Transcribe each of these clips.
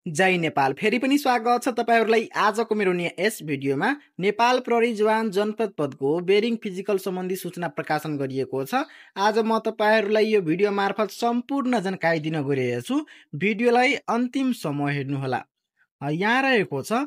जय नेपाल। फेरि पनि स्वागत छ तपाईहरुलाई आजको मेरो यस भिडियोमा। नेपाल प्रहरी जवान जनपद पदको बेरिङ फिजिकल सम्बन्धी सूचना प्रकाशन गरिएको छ। आज म तपाईहरुलाई यो भिडियो मार्फत सम्पूर्ण जानकारी दिन गइरहेको छु। भिडियोलाई अन्तिमसम्म हेर्नुहोला। यहाँ रहेको छ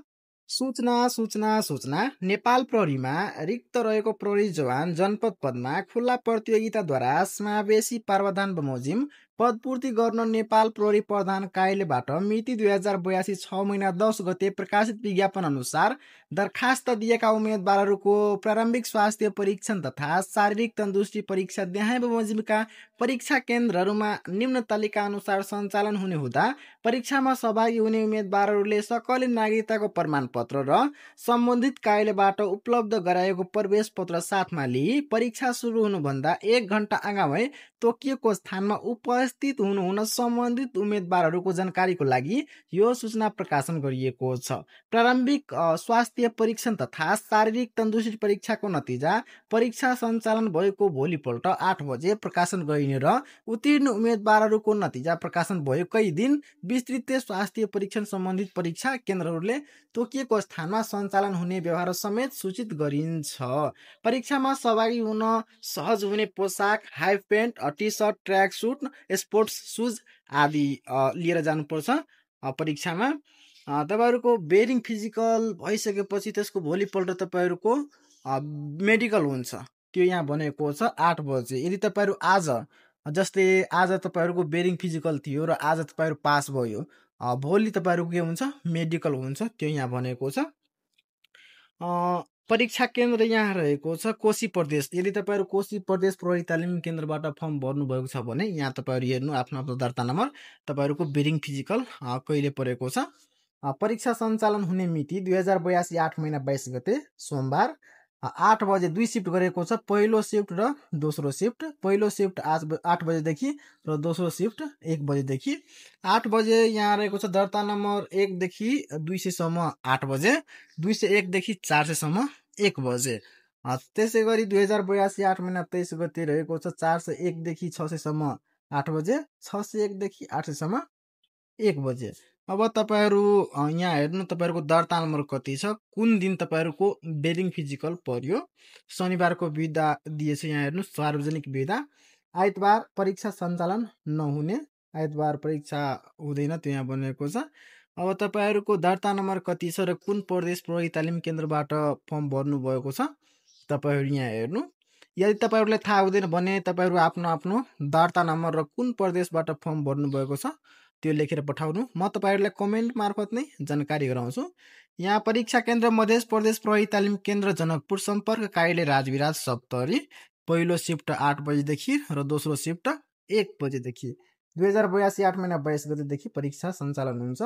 सूचना सूचना सूचना नेपाल प्रहरीमा रिक्त रहेको प्रहरी जवान जनपद पदमा खुल्ला प्रतियोगिताद्वारा समावेशी प्रावधान बमोजिम पदपूर्ति गर्न नेपाल प्रहरी प्रधान कार्यालयबाट मिति 2082 6 महिना 10 गते प्रकाशित विज्ञापन अनुसार दरखास्त दिएका उम्मेदवारहरूको प्रारम्भिक स्वास्थ्य परीक्षण तथा शारीरिक तन्दुरुस्ती परीक्षा देहाय बमोजिमका परीक्षा केन्द्रहरूमा निम्न तालिका अनुसार सञ्चालन हुने हुँदा परीक्षामा सहभागी हुने उम्मेदवारहरूले सकल नागरिकताको प्रमाणपत्र र सम्बन्धित कार्यालयबाट उपलब्ध गराएको प्रवेश पत्र साथमा लिई परीक्षा सुरु हुनुभन्दा 1 घण्टा अगावै तोकिएको स्थानमा उपस्थित हुनुहुन सम्बन्धित उम्मेदवारहरूको जानकारीको लागि यो सूचना प्रकाशन गरिएको छ। प्रारम्भिक स्वास्थ्य परीक्षण तथा शारीरिक तन्दुरुस्ती परीक्षाको नतिजा परीक्षा सञ्चालन भएको भोलिपल्ट 8 बजे प्रकाशन गरिने र उत्तीर्ण उम्मेदवारहरूको नतिजा प्रकाशन भएकै दिन विस्तृत स्वास्थ्य परीक्षण सम्बन्धित परीक्षा केन्द्रहरूले तोकिएको स्थानमा सञ्चालन हुने व्यवहार समेत सूचित गरिन्छ। परीक्षामा सहभागी हुन सहज हुने पोसाक, half pant, T shirt, track suit, sports shoes आदि लिएर जानुपर्छ। परीक्षामा तपाईहरुको बेरिङ फिजिकल भइसकेपछि त्यसको भोलिपल्ट तपाईहरुको मेडिकल हुन्छ। त्यो यहाँ भनेको छ 8 बजे। यदि तपाईहरु आज जस्तै आज तपाईहरुको बेरिङ फिजिकल थियो र आज तपाईहरु पास भयो, भोलि तपाईहरुको के हुन्छ मेडिकल हुन्छ। त्यो यहाँ भनेको छ। परीक्षा केन्द्र यहाँ रहेको छ कोशी प्रदेश। यदि तपाईहरु कोशी प्रदेश प्रहरी तालिम केन्द्रबाट फर्म भर्नु भएको छ भने यहाँ तपाईहरु हेर्नु आफ्नो आफ्नो दर्ता नम्बर तपाईहरुको बेरिङ फिजिकल कहिले परेको छ। परीक्षा सञ्चालन हुने मिति 2082 8 महिना 22 गते सोमबार 8 बजे 2 शिफ्ट गरेको छ। पहिलो शिफ्ट र दोस्रो शिफ्ट। पहिलो शिफ्ट 8 बजेदेखि र दोस्रो शिफ्ट 1 बजेदेखि। 8 बजे यहाँ रहेको छ दर्ता नम्बर 1 देखि 200 सम्म 8 बजे, 201 देखि 400 सम्म 1 बजे। त्यसै गरी 2082 8 महिना 23 गते रहेको छ 401 देखि 600 सम्म 8 बजे, 601 देखि 800 सम्म 1 बजे। अब तपाईहरु यहाँ हेर्नु तपाईहरुको दर्ता नम्बर कति छ, कुन दिन तपाईहरुको बेरिङ फिजिकल पर्यो। शनिबारको बिदा दिएछ यहाँ हेर्नु सार्वजनिक बिदा। आइतबार परीक्षा सञ्चालन नहुने, आइतबार परीक्षा हुँदैन त्यो यहाँ बनेको छ। अब तपाईहरुको दर्ता नम्बर कति छ र कुन प्रदेश प्रहरी तालिम केन्द्रबाट फर्म भर्नु भएको छ तपाईहरु यहाँ हेर्नु। यदि तपाईहरुलाई थाहा हुँदैन भने तपाईहरु आफ्नो आफ्नो दर्ता नम्बर र कुन प्रदेशबाट फर्म भर्नु भएको छ त्यो लेखेर पठाउनु। म तपाईहरुलाई कमेन्ट मार्फत नै जानकारी गराउँछु। यहाँ परीक्षा केन्द्र मध्य प्रदेश प्रहरी तालिम केन्द्र जनकपुर सम्पर्क कार्यालय राजविराज सप्तरी। पहिलो शिफ्ट 8 बजेदेखि र दोस्रो शिफ्ट 1 बजेदेखि। 2082 8 महिना 22 गतेदेखि परीक्षा सञ्चालन हुन्छ।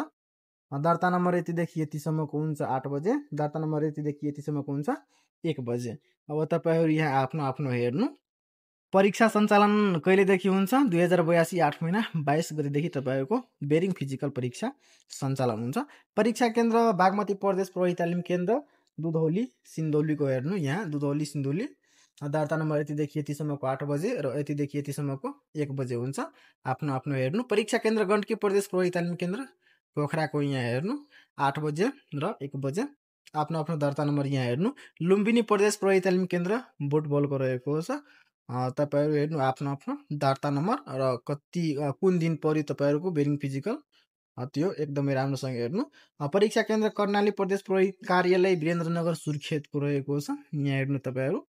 दर्ता नम्बर यतिदेखि यतिसम्मको हुन्छ 8 बजे, दर्ता नम्बर यतिदेखि यतिसम्मको हुन्छ 1 बजे। अब तपाईहरु यहाँ आफ्नो आफ्नो हेर्नु। परीक्षा सञ्चालन कहिलेदेखि हुन्छ 2082 8 महिना 22 गतेदेखि तपाईहरुको बेरिङ फिजिकल परीक्षा सञ्चालन हुन्छ। परीक्षा केन्द्र बागमती प्रदेश प्रहरी तालिम केन्द्र दुधौली सिन्धौलीको हेर्नु। यहाँ दुधौली सिन्धौली दर्ता नम्बर यतिदेखि यतिसम्मको 8 बजे र यतिदेखि यतिसम्मको 1 बजे हुन्छ। आफ्नो आफ्नो हेर्नु। परीक्षा केन्द्र गण्डकी प्रदेश प्रहरी तालिम केन्द्र पोखराको यहाँ हेर्नु 8 बजे र 1 बजे। आफ्नो आफ्नो दर्ता नम्बर यहाँ हेर्नु। लुम्बिनी प्रदेश प्रहरी तालिम केन्द्र बुटबलको रहेको छ। तपाईहरु हेर्नु आफ्नो आफ्नो दर्ता नम्बर र कति कुन दिन पर्यो तपाईहरुको बेरिङ फिजिकल त्यो एकदमै राम्रोसँग हेर्नु। परीक्षा केन्द्र कर्णाली प्रदेश प्रहरी कार्यालय वीरेन्द्रनगर सुर्खेतको रहेको छ। यहाँ हेर्नु तपाईहरु।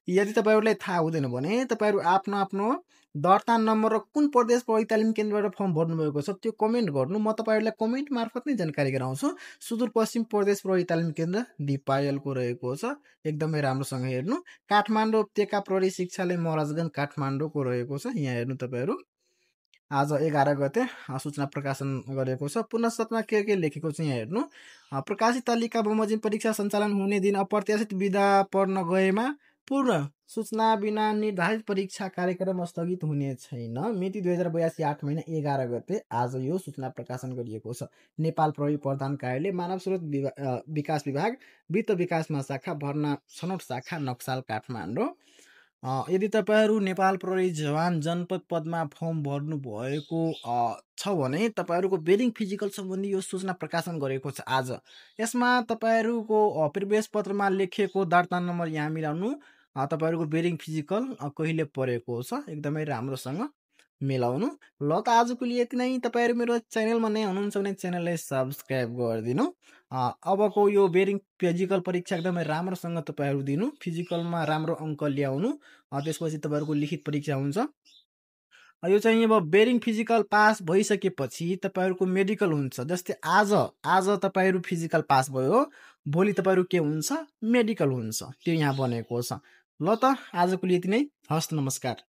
यदि तपाईहरुलाई थाहा हुँदैन भने तपाईहरु आफ्नो आफ्नो दर्ता नम्बर र कुन प्रदेश प्रहरी तालिम केन्द्रबाट फर्म भर्नु भएको छ त्यो कमेन्ट गर्नु। म तपाईहरुलाई कमेन्ट मार्फत नै जानकारी गराउँछु। सुदूरपश्चिम प्रदेश प्रहरी तालिम केन्द्र डिपायलको रहेको छ। एकदमै राम्रोसँग हेर्नु। काठमाडौँ उपत्यका प्रहरी शिक्षालय महाराजगञ्ज काठमाडौँको रहेको छ। यहाँ हेर्नु तपाईहरु। आज 11 गते सूचना प्रकाशन गरेको छ। पुनःशतमा के लेखेको छ यहाँ हेर्नु। प्रकाशित तालिका बमोजिम परीक्षा सञ्चालन हुने दिन अप्रत्याशित बिदा पर्न गएमा पूर्ण सूचना बिना निर्धारित परीक्षा कार्यक्रम स्थगित हुने छैन। मिति 2082 8 महिना 11 गते आज यो सूचना प्रकाशन गरिएको छ। नेपाल प्रहरी प्रधान कार्यालय मानव स्रोत विकास विभाग वित्त विकास महाशाखा भर्ना छनौट शाखा नक्साल काठमाडौँ। यदि तपाईँहरू नेपाल प्रहरी जवान जनपद पदमा फर्म भर्नुभएको छ भने तपाईँहरूको बेरिङ फिजिकल सम्बन्धी यो सूचना प्रकाशन गरेको छ आज। यसमा तपाईँहरूको प्रवेश पत्रमा लेखिएको दर्ता नम्बर यहाँ मिलाउनु, तपाईँहरूको बेरिङ फिजिकल कहिले परेको छ एकदमै राम्रोसँग मिलाउनु। ल त आजको लिए यति नै। तपाईँहरू मेरो च्यानलमा नयाँ हुनुहुन्छ भने च्यानललाई सब्सक्राइब गरिदिनु। अबको यो बेरिङ फिजिकल परीक्षा एकदमै राम्रोसँग तपाईँहरू दिनु, फिजिकलमा राम्रो अङ्क ल्याउनु, त्यसपछि तपाईँहरूको लिखित परीक्षा हुन्छ। यो चाहिँ अब बेरिङ फिजिकल पास भइसकेपछि तपाईँहरूको मेडिकल हुन्छ। जस्तै आज तपाईँहरू फिजिकल पास भयो, भोलि तपाईँहरू के हुन्छ, मेडिकल हुन्छ, त्यो यहाँ बनेको छ। ल त आजको लिए यति नै। हस्, नमस्कार।